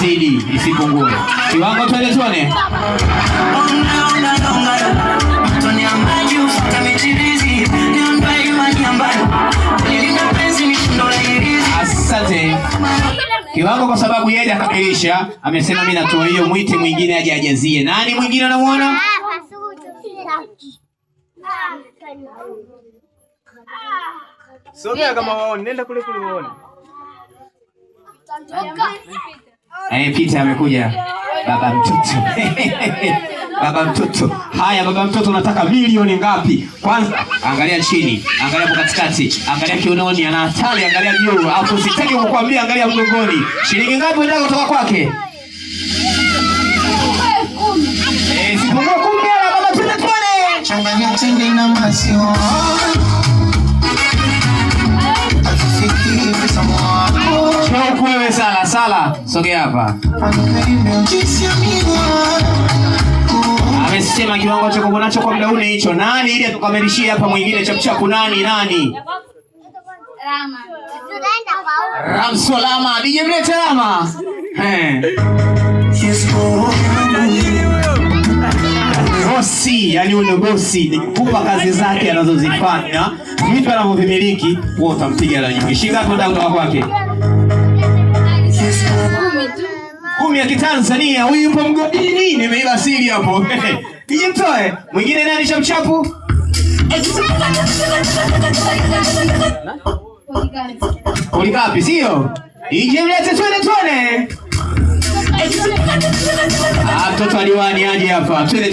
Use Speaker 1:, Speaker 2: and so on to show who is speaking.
Speaker 1: isizidi, isipungue. Kiwango twende tuone. Asante. Kiwango kwa sababu yeye akamilisha, amesema mimi natoa hiyo, mwite mwingine aje ajazie. Nani mwingine anamuona?
Speaker 2: Sogea kama waone, nenda kule kule waone.
Speaker 1: Peter amekuja. Baba mtoto. Baba mtoto. Haya baba mtoto, unataka milioni ngapi? Kwanza angalia chini, angalia hapo katikati, angalia kiunoni, ana hatari, angalia juu. Hapo sitaki kukuambia, angalia mgongoni. Shilingi ngapi unataka kutoka kwake? Sipungue 10 baba twende tuone.
Speaker 3: Changanya tende na maziwa.
Speaker 1: Wewe sala, sogea hapa. Amesema kiwango cha kubonacho kwa muda huu ni hicho. Nani ili atukamilishie hapa mwingine chapchapu nani? Ramsolama, DJ mlete Rama. Bosi, yani huyo bosi ni kukupa kazi zake anazozifanya, vitu anavyovimiliki, wewe utampiga la nyingi. Shilingi ngapi unataka kutoka kwake? 10 ya Kitanzania. Huyu yupo mgodini, nimeiba siri hapo. DJ mtoe. Mwingine nani chapchapu? Ulikapi sio? DJ mlete tuone. Mtoto aliwani aje hapa. Tuone.